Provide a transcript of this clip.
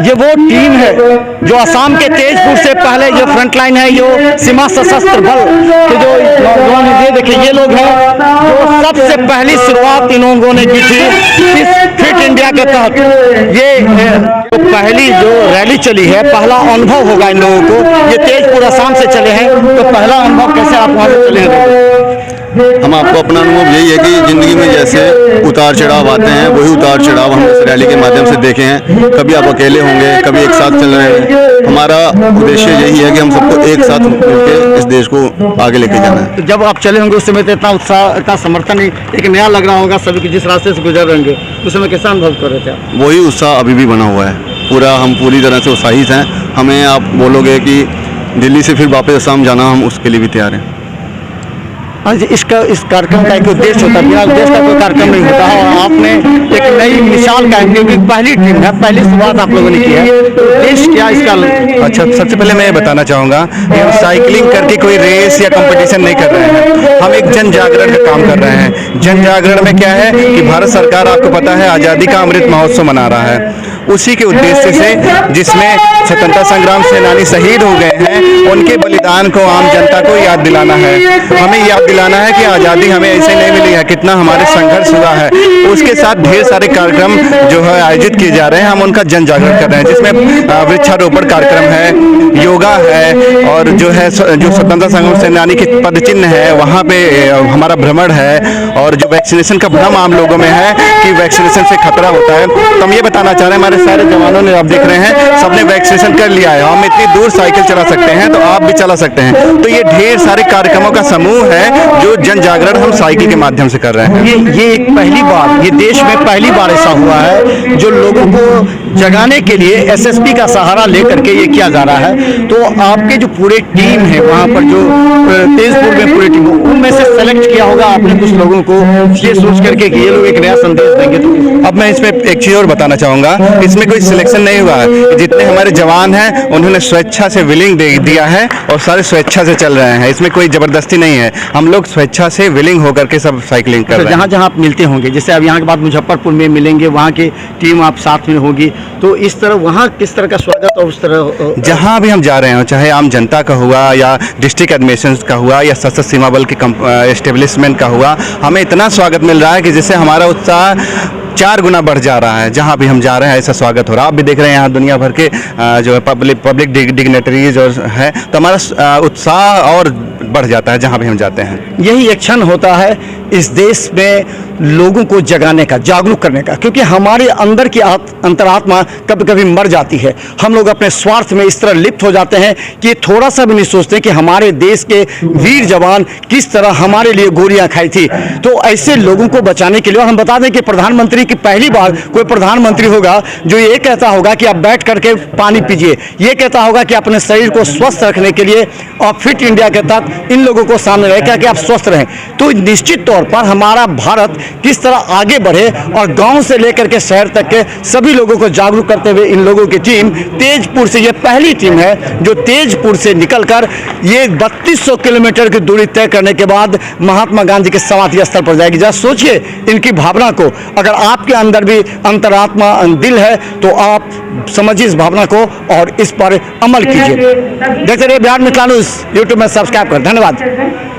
ये वो टीम है जो असम के तेजपुर से पहले ये फ्रंट लाइन है, जो सीमा सशस्त्र बल के जो नौजवान है, ये देखिए ये लोग हैं जो सबसे पहली शुरुआत इन लोगों ने की थी इस फिट इंडिया के तहत। ये तो पहली जो रैली चली है, पहला अनुभव होगा इन लोगों को। ये तेजपुर असम से चले हैं, तो पहला अनुभव कैसे आप वहाँ से चले हैं? हम आपको अपना अनुभव यही है कि ज़िंदगी में जैसे उतार चढ़ाव आते हैं, वही उतार चढ़ाव हम इस रैली के माध्यम से देखे हैं। कभी आप अकेले होंगे, कभी एक साथ चल रहे हैं। हमारा उद्देश्य यही है कि हम सबको एक साथ मिलकर इस देश को आगे लेके जाना है। तो जब आप चले होंगे उस समय तो इतना उत्साह, इतना समर्थन एक नया लग रहा होगा सभी, जिस रास्ते से गुजर रहे होंगे उस समय कैसा अनुभव कर रहे थे आप? वही उत्साह अभी भी बना हुआ है पूरा। हम पूरी तरह से उत्साहित हैं। हमें आप बोलोगे कि दिल्ली से फिर वापस असम जाना, हम उसके लिए भी तैयार हैं। हाँ जी, इस कार्यक्रम का एक उद्देश्य होता है, बिना उद्देश्य का कोई कार्यक्रम नहीं होता है। और आपने एक नई मिसाल कायम की, क्योंकि पहली टीम है, पहली शुरुआत आप लोगों ने की है। उद्देश्य क्या इसका? अच्छा, सबसे पहले मैं ये बताना चाहूँगा कि हम साइकिलिंग करके कोई रेस या कंपटीशन नहीं कर रहे हैं। हम एक जन जागरण का काम कर रहे हैं। जन जागरण में क्या है कि भारत सरकार, आपको पता है, आज़ादी का अमृत महोत्सव मना रहा है। उसी के उद्देश्य से, जिसमें स्वतंत्रता संग्राम सेनानी शहीद हो गए हैं, उनके बलिदान को आम जनता को याद दिलाना है। हमें याद दिलाना है कि आज़ादी हमें ऐसे नहीं मिली है, कितना हमारे संघर्ष हुआ है। उसके साथ ढेर सारे कार्यक्रम जो है आयोजित किए जा रहे हैं। हम उनका जन जागरण कर रहे हैं, जिसमें वृक्षारोपण कार्यक्रम है, योगा है, और जो है जो स्वतंत्रता संग्राम सेनानी के पद चिन्ह है वहाँ पे हमारा भ्रमण है। और जो वैक्सीनेशन का भ्रम आम लोगों में है कि वैक्सीनेशन से खतरा होता है, तो हम ये बताना चाह रहे हैं, हमारे सारे जवानों ने, आप देख रहे हैं, सबने वैक्सीनेशन कर लिया है। हम इतनी दूर साइकिल चला सकते हैं, तो आप भी चला सकते हैं। तो ये ढेर सारे कार्यक्रमों का समूह है जो जन जागरण हम साइकिल के माध्यम से कर रहे हैं। ये एक पहली बार, ये देश में पहली बार ऐसा हुआ है जो लोगों को जगाने के लिए एसएसपी का सहारा लेकर के ये किया जा रहा है। तो आपके जो पूरे टीम है वहाँ पर, जो तेजपुर में पूरी टीम, उनमें से सेलेक्ट किया होगा आपने कुछ लोगों को, ये सोच करके कि ये लोग एक नया संदेश देंगे। तो अब मैं इसमें एक चीज़ और बताना चाहूँगा, इसमें कोई सिलेक्शन नहीं हुआ है। जितने हमारे जवान हैं उन्होंने स्वेच्छा से विलिंग दे दिया है और सारे स्वेच्छा से चल रहे हैं। इसमें कोई जबरदस्ती नहीं है। हम लोग स्वेच्छा से विलिंग होकर के सब साइकिलिंग कर रहे हैं। जहाँ जहाँ आप मिलते होंगे, जैसे अब यहाँ के बाद मुजफ्फरपुर में मिलेंगे, वहाँ की टीम आप साथ में होगी, तो इस तरह वहाँ किस तरह का स्वागत और उस तरह जहाँ भी हम जा रहे हैं, चाहे आम जनता का हुआ या डिस्ट्रिक्ट एडमिनिस्ट्रेशन का हुआ या सशस्त्र सीमा बल के एस्टेब्लिशमेंट का हुआ, हमें इतना स्वागत मिल रहा है कि जिससे हमारा उत्साह 4 गुना बढ़ जा रहा है। जहाँ भी हम जा रहे हैं ऐसा स्वागत हो रहा है। आप भी देख रहे हैं यहाँ दुनिया भर के जो है पब्लिक डिग्नेटरीज और है, तो हमारा उत्साह और बढ़ जाता है जहाँ भी हम जाते हैं। यही एक क्षण होता है इस देश में लोगों को जगाने का, जागरूक करने का, क्योंकि हमारे अंदर की अंतरात्मा कभी कभी मर जाती है। हम लोग अपने स्वार्थ में इस तरह लिप्त हो जाते हैं कि थोड़ा सा भी नहीं सोचते कि हमारे देश के वीर जवान किस तरह हमारे लिए गोलियां खाई थी। तो ऐसे लोगों को बचाने के लिए, हम बता दें कि प्रधानमंत्री की पहली बार कोई प्रधानमंत्री होगा जो ये कहता होगा कि आप बैठ करके पानी पीजिए, ये कहता होगा कि अपने शरीर को स्वस्थ रखने के लिए और फिट इंडिया के तहत इन लोगों को सामने रखें कि आप स्वस्थ रहें। तो निश्चित तौर पर हमारा भारत किस तरह आगे बढ़े और गांव से लेकर के शहर तक के सभी लोगों को जागरूक करते हुए इन लोगों की टीम तेजपुर से, ये पहली टीम है जो तेजपुर से निकलकर ये 3200 किलोमीटर की दूरी तय करने के बाद महात्मा गांधी के समाधि स्थल पर जाएगी। जरा सोचिए इनकी भावना को। अगर आपके अंदर भी अंतरात्मा दिल है तो आप समझिए इस भावना को और इस पर अमल कीजिए। देखते रहिए बिहार मिथिला न्यूज़, यूट्यूब में सब्सक्राइब कर। धन्यवाद।